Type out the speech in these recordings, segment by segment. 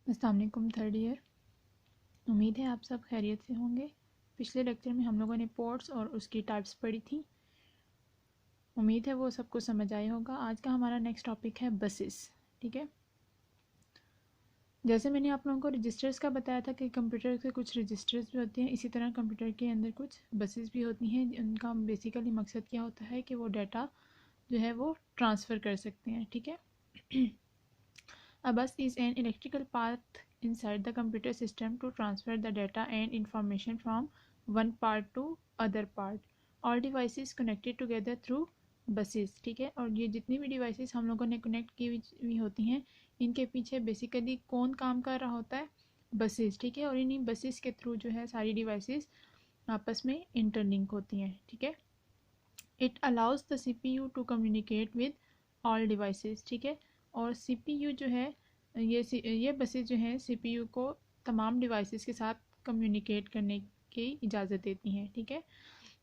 अस्सलाम वालेकुम third year. उम्मीद है आप सब खैरियत से होंगे। पिछले लेक्चर में हम लोगों ने पोर्ट्स और उसकी टाइप्स पढ़ी थी। उम्मीद है वो सबको समझ आया होगा। आज का हमारा नेक्स्ट टॉपिक है बसेस। ठीक है, जैसे मैंने आप लोगों को रजिस्टर्स का बताया था कि कंप्यूटर के कुछ रजिस्टर्स भी होते हैं, इसी तरह कंप्यूटर के अंदर कुछ बसेस भी होती हैं। उनका बेसिकली मकसद क्या होता है कि वो डाटा जो है वो ट्रांसफ़र कर सकते हैं। ठीक है, A bus is an electrical path inside the computer system to transfer the data and information from one part to other part. All devices connected together through buses. ठीक है, और ये जितनी भी डिवाइसेस हम लोगों ने कनेक्ट की हुई होती हैं, इनके पीछे बेसिकली कौन काम कर रहा होता है? बसेस। ठीक है, और इन्हीं बसेस के थ्रू जो है सारी डिवाइसेस आपस में इंटरलिंक होती हैं। ठीक है, it allows the CPU to communicate with all devices. ठीक है, और CPU जो है ये बसेस जो हैं CPU को तमाम डिवाइसेस के साथ कम्युनिकेट करने की इजाज़त देती हैं। ठीक है,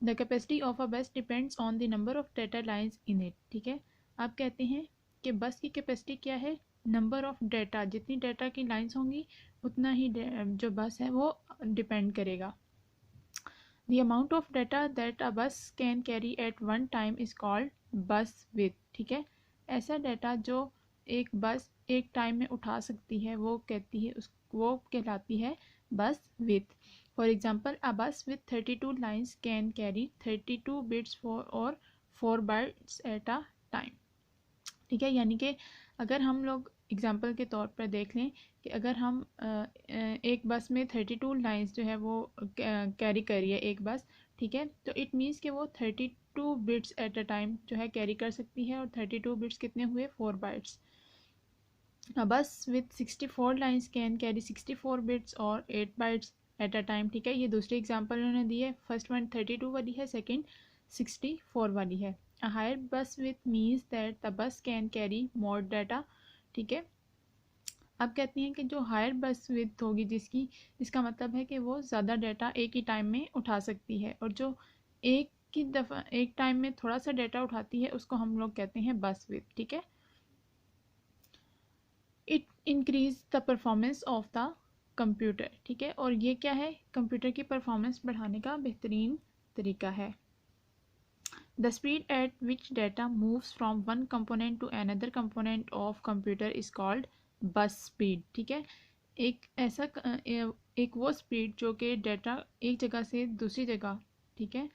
द कैपेसिटी ऑफ अ बस depends on the number of data lines in it. ठीक है, आप कहते हैं कि बस की कैपेसिटी क्या है? नंबर ऑफ डाटा, जितनी डाटा की लाइंस होंगी उतना ही जो बस है वो डिपेंड करेगा। The amount of data that a bus can carry at one time is called bus width। ठीक है, ऐसा डाटा जो एक बस एक टाइम में उठा सकती है वो कहलाती है बस width। For example, a bus with 32 lines can carry 32 bits or 4 bytes at a time। ठीक है, यानी कि अगर हम लोग एग्जांपल के तौर पर देख लें कि अगर हम एक बस में 32 लाइंस जो है वो कैरी कर रही है एक बस। ठीक है, तो इट मीन्स कि वो 32 बिट्स एट अ टाइम जो है कैरी कर सकती है, और 32 बिट्स कितने हुए? 4 bytes. A bus with 64 lines can carry 64 bits और 8 bytes at a time। ठीक है, ये दूसरी एग्जांपल उन्होंने दी है। फर्स्ट वन 32 वाली है, सेकंड 64 वाली है। A higher bus width means that the bus can carry more data। ठीक है, अब कहती हैं कि जो हायर बस विड्थ होगी इसका मतलब है कि वो ज़्यादा डाटा एक ही टाइम में उठा सकती है, और जो एक टाइम में थोड़ा सा डाटा उठाती है उसको हम लोग कहते हैं बस विड्थ। ठीक है, it increase the performance of the computer. ठीक है, और ये क्या है? कंप्यूटर की परफॉर्मेंस बढ़ाने का बेहतरीन तरीका है। The speed at which data moves from one component to another component of computer is called bus speed. ठीक है, एक वो स्पीड जो कि डाटा एक जगह से दूसरी जगह, ठीक है,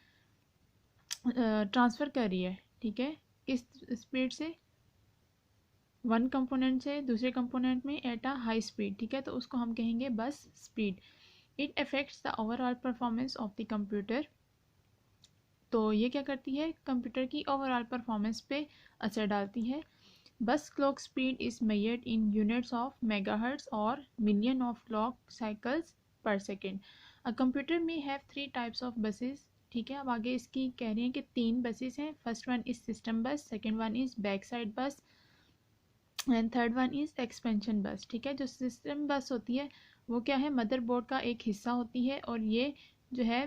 ट्रांसफ़र कर रही है। ठीक है, किस स्पीड से? वन कंपोनेंट से दूसरे कंपोनेंट में एट अ हाई स्पीड। ठीक है, तो उसको हम कहेंगे बस speed. It affects the overall performance of the computer. तो ये क्या करती है? कंप्यूटर की ओवरऑल परफॉर्मेंस पे असर डालती है। बस clock speed is measured in units of megahertz और मिलियन ऑफ क्लॉक साइकिल्स पर सेकेंड। अ कंप्यूटर में हैव 3 टाइप्स ऑफ बसेस। ठीक है, अब आगे इसकी कह रही हैं कि 3 बसेस हैं। First one is system bus, second one is back side bus and third one is expansion bus. ठीक है, जो सिस्टम बस होती है वो क्या है? मदरबोर्ड का एक हिस्सा होती है, और ये जो है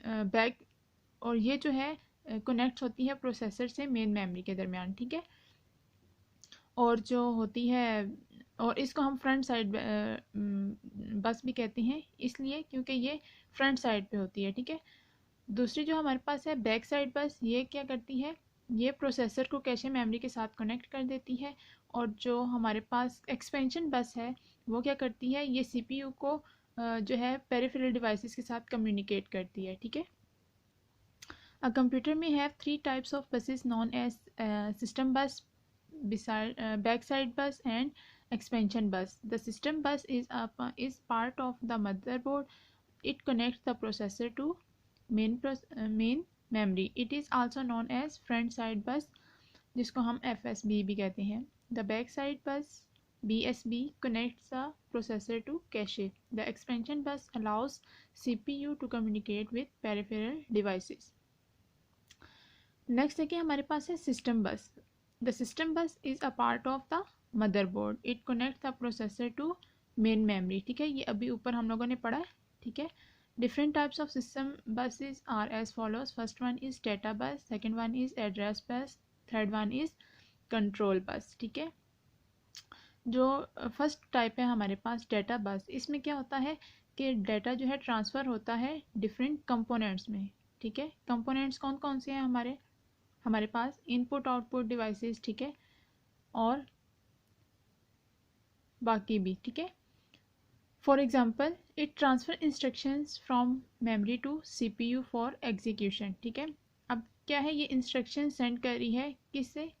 बैक और ये जो है कनेक्ट होती है प्रोसेसर से मेन मेमोरी के दरमियान। ठीक है, और जो होती है, और इसको हम फ्रंट साइड बस भी कहते हैं, इसलिए क्योंकि ये फ्रंट साइड पे होती है। ठीक है, दूसरी जो हमारे पास है बैक साइड बस, ये क्या करती है? ये प्रोसेसर को कैशे मेमोरी के साथ कनेक्ट कर देती है। और जो हमारे पास एक्सपेंशन बस है वो क्या करती है? ये CPU को जो है पेरिफेरल डिवाइसेस के साथ कम्युनिकेट करती है। ठीक है, A computer may have 3 types of buses known as system bus, backside bus, and expansion bus. The system bus is part of the motherboard. It connects the processor to main memory. It is also known as front side bus, जिसको हम FSB भी कहते हैं. The backside bus BSB connects the processor to cache. The expansion bus allows CPU to communicate with peripheral devices. Next देखिए हमारे पास है system bus. The system bus is a part of the motherboard. It connect the processor to main memory. ठीक है, ये अभी ऊपर हम लोगों ने पढ़ा है। ठीक है, different types of system buses are as follows. First one is data bus, second one is address bus, third one is control bus. ठीक है, जो फर्स्ट टाइप है हमारे पास डेटा बस, इसमें क्या होता है कि डेटा जो है ट्रांसफ़र होता है डिफरेंट कंपोनेंट्स में। ठीक है, कंपोनेंट्स कौन कौन से हैं हमारे पास इनपुट आउटपुट डिवाइसेस, ठीक है, और बाकी भी। ठीक है, for example it transfer instructions from memory to CPU for execution. ठीक है, अब क्या है, ये इंस्ट्रक्शन सेंड कर रही है किससे,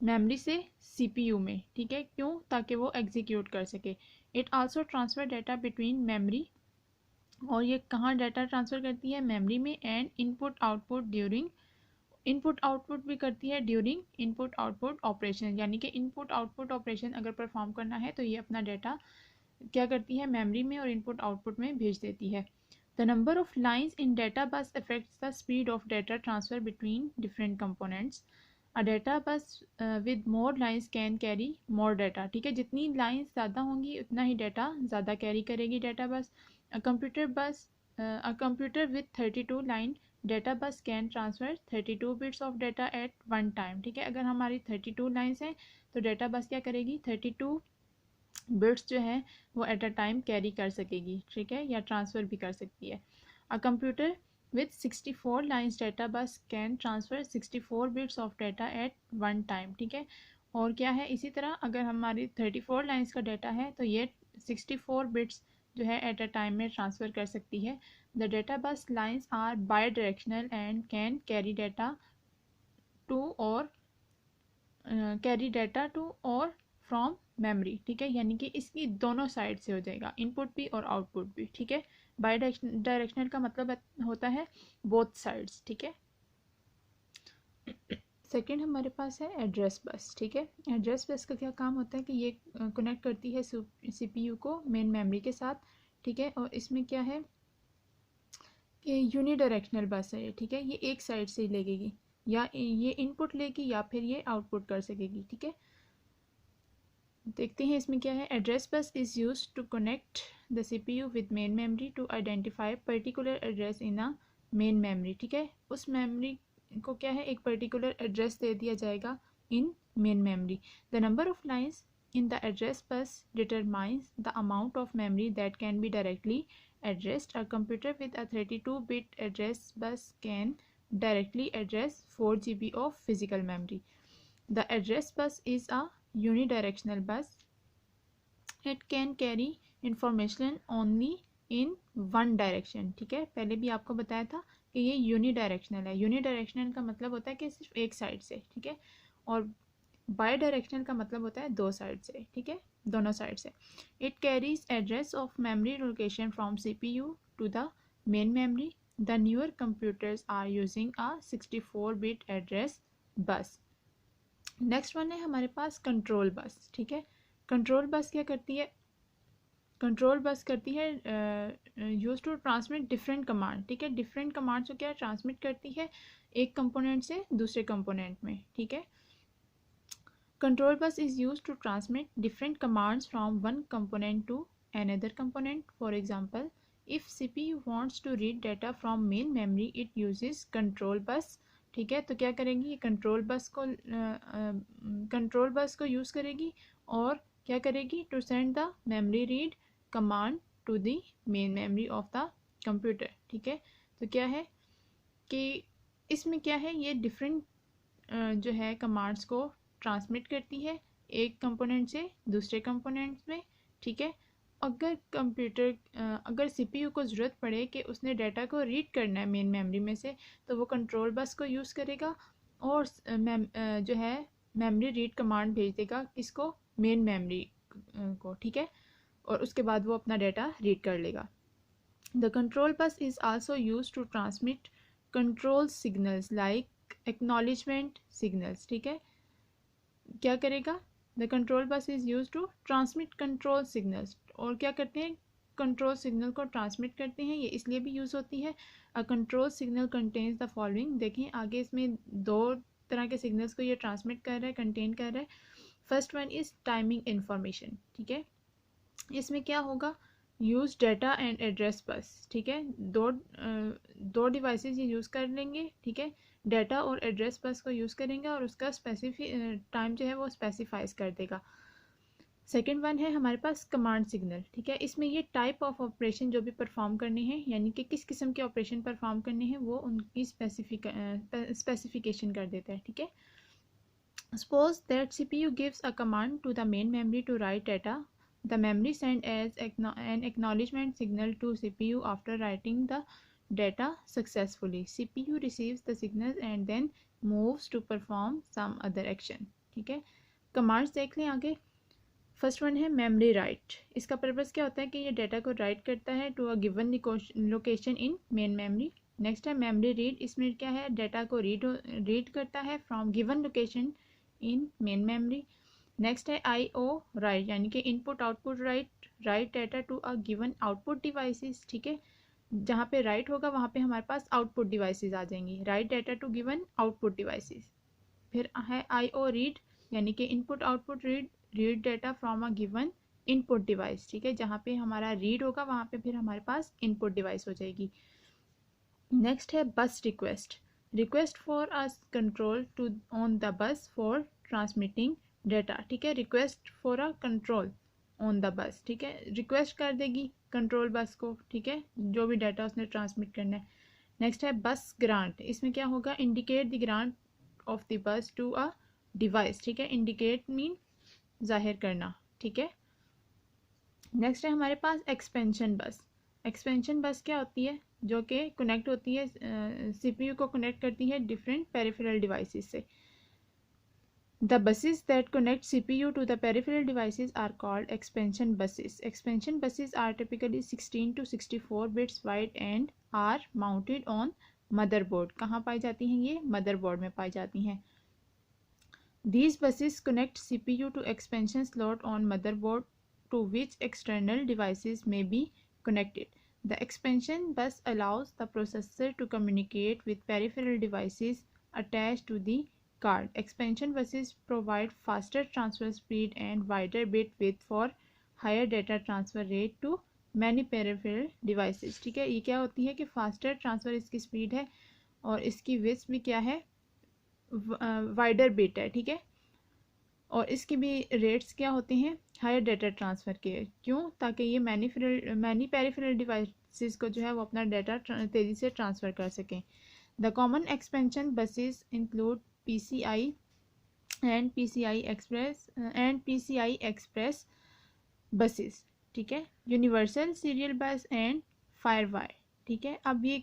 मेमोरी से सीपीयू में। ठीक है, क्यों, ताकि वो एग्जीक्यूट कर सके। It also transfer data between memory, और ये कहाँ डाटा ट्रांसफ़र करती है, मेमोरी में, and input output during, input output भी करती है ड्यूरिंग इनपुट आउटपुट ऑपरेशन, यानी कि इनपुट आउटपुट ऑपरेशन अगर परफॉर्म करना है तो ये अपना डाटा क्या करती है, मेमोरी में और इनपुट आउटपुट में भेज देती है। The number of lines in data bus affects the speed of data transfer between different components. A data बस with more lines can carry more data. ठीक है, जितनी लाइंस ज़्यादा होंगी उतना ही डाटा ज़्यादा कैरी करेगी डाटा बस। A computer with 32 line data bus can transfer 32 bits of data at one time. ठीक है, अगर हमारी 32 लाइंस हैं तो डाटा बस क्या करेगी, 32 बिट्स जो है वो एट अ टाइम कैरी कर सकेगी। ठीक है, या ट्रांसफ़र भी कर सकती है। A computer with 64 lines data bus can transfer 64 bits of data at one time. ठीक है, और क्या है, इसी तरह अगर हमारी 34 लाइंस का डाटा है तो ये 64 बिट्स जो है एट अ टाइम में ट्रांसफ़र कर सकती है। The data bus lines are bidirectional and can carry data to और फ्रॉम मेमोरी। ठीक है, यानी कि इसकी दोनों साइड से हो जाएगा, इनपुट भी और आउटपुट भी। ठीक है, बाई डायरेक्शनल का मतलब होता है बोथ साइड्स। ठीक है, सेकंड हमारे पास है एड्रेस बस। ठीक है, एड्रेस बस का क्या काम होता है कि ये कनेक्ट करती है सीपीयू को मेन मेमोरी के साथ। ठीक है, और इसमें क्या है कि यूनिडायरेक्शनल बस है। ठीक है, ये एक साइड से ही लेगी, या ये इनपुट लेगी या फिर ये आउटपुट कर सकेगी। ठीक है, देखते हैं इसमें क्या है। Address bus is use to connect the CPU with main memory to identify particular address in a main memory. ठीक है, उस मेमोरी को क्या है, एक पर्टिकुलर एड्रेस दे दिया जाएगा in main memory. The number of lines in the address bus determines the amount of memory that can be directly addressed. A computer with a 32-bit address bus can directly address 4 GB of physical memory. The address bus is a unidirectional bus. It can carry information only in one direction. ठीक है, पहले भी आपको बताया था कि ये unidirectional है। यूनिडायरेक्शनल का मतलब होता है कि सिर्फ एक साइड से। ठीक है, और बाई डायरेक्शनल का मतलब होता है दो साइड से। ठीक है, दोनों साइड से। It carries address of memory location from CPU to the main memory. The newer computers are using a 64-बिट एड्रेस बस। नेक्स्ट वन है हमारे पास कंट्रोल बस। ठीक है, कंट्रोल बस क्या करती है, कंट्रोल बस करती है use to transmit different command. ठीक है, डिफरेंट कमांड्स को क्या ट्रांसमिट करती है एक कंपोनेंट से दूसरे कंपोनेंट में। ठीक है, control bus is used to transmit different commands from one component to another component. For example, if CPU wants to read data from main memory, it uses control bus. ठीक है, तो क्या करेंगी, ये कंट्रोल बस को use करेगी और क्या करेगी, to send the memory read command to the main memory of the computer. ठीक है, तो क्या है कि इसमें क्या है, ये डिफरेंट जो है कमांड्स को ट्रांसमिट करती है एक कंपोनेंट से दूसरे कंपोनेंट में। ठीक है, अगर सीपीयू को ज़रूरत पड़े कि उसने डाटा को रीड करना है मेन मेमोरी में से, तो वो कंट्रोल बस को यूज़ करेगा और जो है मेमोरी रीड कमांड भेज देगा किसको, मेन मेमोरी को। ठीक है, और उसके बाद वो अपना डाटा रीड कर लेगा। The control bus is also use to transmit control signals like acknowledgement signals. ठीक है, क्या करेगा, the control bus is use to transmit control signals, और क्या करते हैं, कंट्रोल सिग्नल को ट्रांसमिट करते हैं। ये इसलिए भी यूज़ होती है, a control signal contains the following. देखें आगे इसमें दो तरह के सिग्नल्स को ये ट्रांसमिट कर रहा है, कंटेन कर रहा है। First one is timing information. ठीक है, इसमें क्या होगा, use data and address bus. ठीक है, दो डिवाइसेस ये यूज़ कर लेंगे। ठीक है, डाटा और एड्रेस बस को यूज़ करेंगे और उसका स्पेसिफिक टाइम जो है वो स्पेसिफाइज कर देगा। सेकेंड वन है हमारे पास कमांड सिग्नल, ठीक है। इसमें ये टाइप ऑफ ऑपरेशन जो भी परफॉर्म करने हैं, यानी कि किस किस्म के ऑपरेशन परफॉर्म करने हैं, वो उनकी स्पेसिफिकेशन कर देता है, ठीक है। Suppose that CPU gives a command to the main memory to write data. The memory sends as an acknowledgement signal to CPU after writing the data successfully. CPU receives the signals and then moves to perform some other action. ठीक है, commands देख लें आगे। First one है memory write. इसका purpose क्या होता है कि ये डाटा को राइट करता है to a given location in main memory. Next है मेमोरी रीड। इसमें क्या है, डाटा को रीड करता है from given location in main memory. Next है IO राइट, यानी कि input output write data to a given output devices, ठीक है। जहाँ पे राइट होगा वहाँ पे हमारे पास आउटपुट डिवाइसेस आ जाएंगी, write data to given output devices. फिर है IO रीड, यानी कि input output read data from a given input device, ठीक है। जहाँ पे हमारा रीड होगा वहाँ पे फिर हमारे पास इनपुट डिवाइस हो जाएगी। नेक्स्ट है bus request for a control to on the bus for transmitting data, ठीक है। Request for a control on the bus, ठीक है, रिक्वेस्ट कर देगी कंट्रोल बस को, ठीक है, जो भी डाटा उसने ट्रांसमिट करना है। नेक्स्ट है बस ग्रांट। इसमें क्या होगा, indicate the grant of the bus to a device, ठीक है। इंडिकेट मीन जाहिर करना, ठीक है। नेक्स्ट है हमारे पास एक्सपेंशन बस क्या होती है, जो कि कनेक्ट होती है CPU को कनेक्ट करती है डिफरेंट पेरिफेरल डिवाइसेस से। The buses that connect CPU to the peripheral devices are called expansion buses. Expansion buses are typically 16 to 64 bits wide and are mounted on motherboard. कहाँ पाई जाती हैं ये, motherboard में पाई जाती हैं। These buses connect CPU to expansion slot on motherboard to which external devices may be connected. The expansion bus allows the processor to communicate with peripheral devices attached to the card. Expansion buses provide faster transfer speed and wider bit width for higher data transfer rate to many peripheral devices, ठीक है। ये क्या होती है कि faster transfer इसकी speed है और इसकी विड्थ भी क्या है, वाइडर बिट है, ठीक है। और इसके भी रेट्स क्या होते हैं, हायर डाटा ट्रांसफ़र के। क्यों, ताकि ये मैनी पेरिफेरल डिवाइसेस को जो है वो अपना डाटा तेज़ी से ट्रांसफ़र कर सकें। The common expansion buses include PCI and PCI express buses, ठीक है। यूनिवर्सल सीरियल बस एंड फायरवायर, ठीक है। अब ये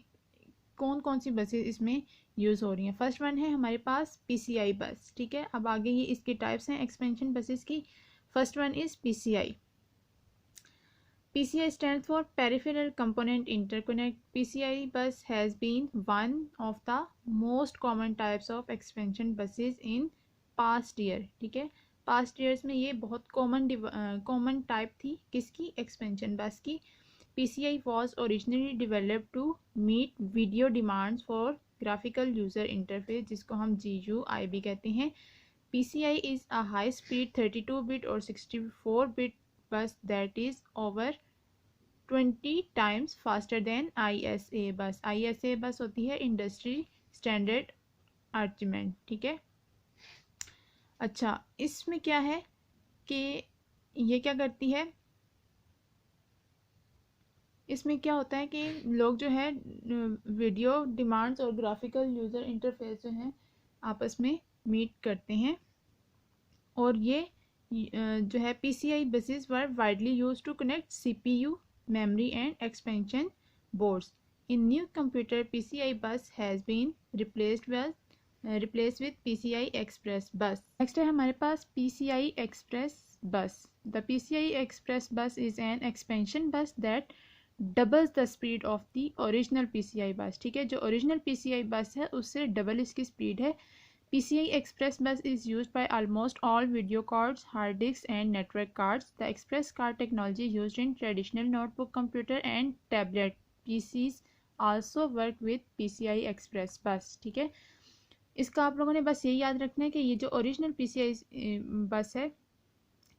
कौन कौन सी बसेस इसमें यूज़ हो रही हैं। फर्स्ट वन है हमारे पास PCI बस, ठीक है। अब आगे ये इसके टाइप्स हैं एक्सपेंशन बसेस की। First one is PCI। PCI stands for Peripheral Component Interconnect. PCI bus has been one of the most common types of expansion buses in past year, ठीक है। पास्ट ईयर्स में ये बहुत common type थी किसकी, expansion बस की। PCI was originally developed to meet video demands for graphical user interface, जिसको हम GUI भी कहते हैं। PCI is a high-speed 32-bit or 64-bit bus that is over 20 times faster than ISA bus. ISA बस होती है इंडस्ट्री स्टैंडर्ड आर्चमेंट, ठीक है। अच्छा, इसमें क्या है कि ये क्या करती है, इसमें क्या होता है कि लोग जो है वीडियो डिमांड्स और ग्राफिकल यूज़र इंटरफेस जो हैं आपस में मीट करते हैं। और ये जो है PCI buses were widely used to connect CPU, memory and expansion boards. In new computer, PCI bus has been replaced with PCI Express bus. Next है हमारे पास PCI Express bus. The PCI Express bus is an expansion bus that doubles the speed of the original PCI bus, ठीक है। जो original PCI bus है उससे double इसकी speed है। PCI Express bus is used by almost all video cards, hard disks and network cards. The Express card technology used in traditional notebook computer and tablet PCs also work with PCI Express bus, ठीक है। इसका आप लोगों ने बस ये याद रखना है कि ये जो ओरिजिनल PCI बस है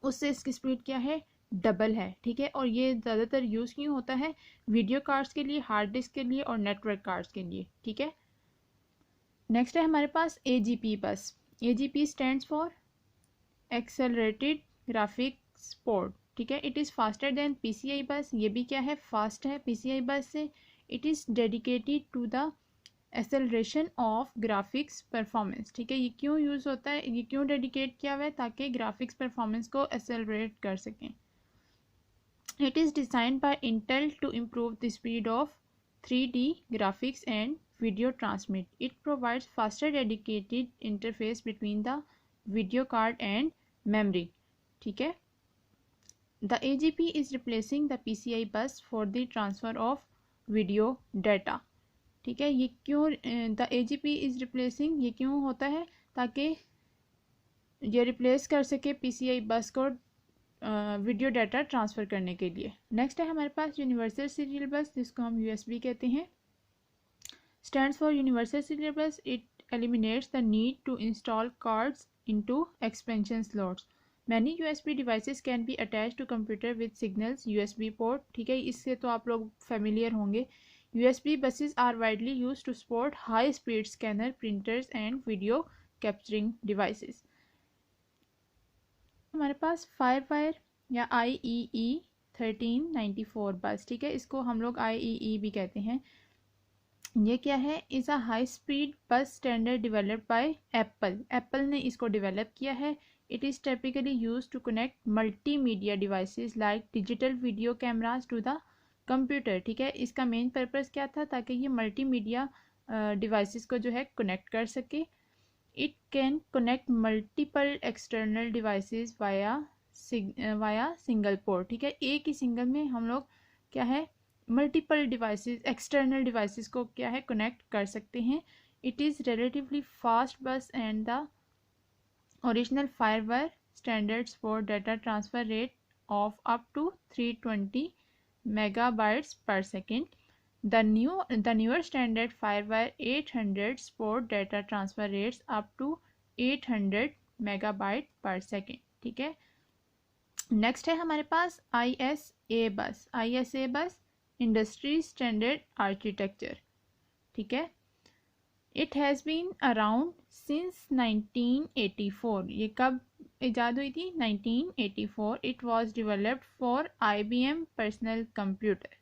उससे इसकी स्पीड क्या है, डबल है, ठीक है। और ये ज़्यादातर यूज़ क्यों होता है, वीडियो कार्ड्स के लिए, हार्ड डिस्क के लिए और नेटवर्क कार्ड्स के लिए, ठीक है। नेक्स्ट है हमारे पास AGP बस। AGP stands for accelerated graphic port, ठीक है। It is faster than PCI बस, ये भी क्या है, फास्ट है PCI बस से। It is dedicated to the acceleration of graphics performance, ठीक है। ये क्यों यूज़ होता है, ये क्यों डेडिकेट किया हुआ है, ताकि ग्राफिक्स परफॉर्मेंस को एक्सेलरेट कर सकें। It is designed by Intel to improve the speed of 3D graphics and video transmit. It provides faster dedicated interface between the video card and memory, ठीक है। The AGP is replacing the PCI bus for the transfer of video data, ठीक है। ये क्यों the AGP is replacing, ये क्यों होता है, ताकि ये रिप्लेस कर सके PCI बस को वीडियो डाटा ट्रांसफ़र करने के लिए। नेक्स्ट है हमारे पास यूनिवर्सल सीरियल बस, जिसको हम USB कहते हैं। Stands for Universal Serial Bus. It eliminates the need to install cards into expansion slots. Many USB devices can be attached to computer with signals USB port, ठीक है। इससे तो आप लोग familiar होंगे। USB buses are widely used to support high speed scanner, printers and video capturing devices. हमारे पास Firewire या IEE 1394 बस, ठीक है। इसको हम लोग IEE भी कहते हैं। ये क्या है, is a high speed bus standard developed by Apple ने इसको डेवलप किया है। It is typically use to connect multimedia devices like digital video cameras to the computer, ठीक है। इसका मेन पर्पस क्या था, ताकि ये मल्टीमीडिया डिवाइसेस को जो है कनेक्ट कर सके। It can connect multiple external devices via single port, ठीक है। एक ही सिंगल में हम लोग क्या है, मल्टीपल डिवाइसेस, एक्सटर्नल डिवाइसेस को क्या है, कनेक्ट कर सकते हैं। It is relatively fast bus and the original FireWire standards for data transfer rate of up to 320 megabytes per second. The newer standard FireWire 800 support data transfer rates up to 800 megabyte per second, ठीक है। Next है हमारे पास ISA bus industry standard architecture, ठीक है। It has been around since 1984, ये कब ईजाद हुई थी, 1984। It was developed for IBM personal computer.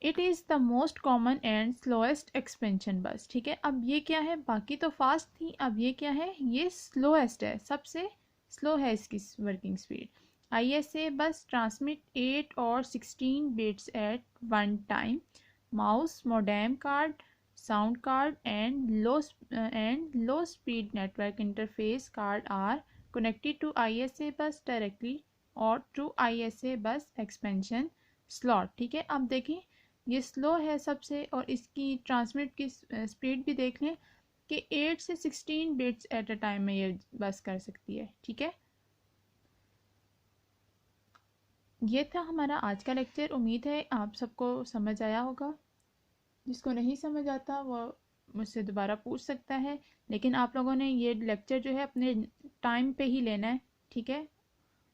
It is the most common and slowest expansion bus, ठीक है। अब ये क्या है, बाकी तो फास्ट थी, अब ये क्या है, ये स्लोएस्ट है, सबसे स्लो है इसकी working speed. ISA bus transmit 8 और 16 bits at one time. Mouse, modem card, sound card and low speed network interface card are connected to ISA bus directly और through ISA bus expansion slot, ठीक है। अब देखें ये slow है सबसे, और इसकी ट्रांसमिट की स्पीड भी देख लें कि 8 से 16 बिट्स एट अ टाइम में ये बस कर सकती है, ठीक है। ये था हमारा आज का लेक्चर। उम्मीद है आप सबको समझ आया होगा। जिसको नहीं समझ आता वो मुझसे दोबारा पूछ सकता है, लेकिन आप लोगों ने ये लेक्चर जो है अपने टाइम पे ही लेना है, ठीक है।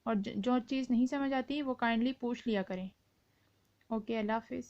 और जो चीज़ नहीं समझ आती वो काइंडली पूछ लिया करें। ओके, अल्लाह हाफिज़।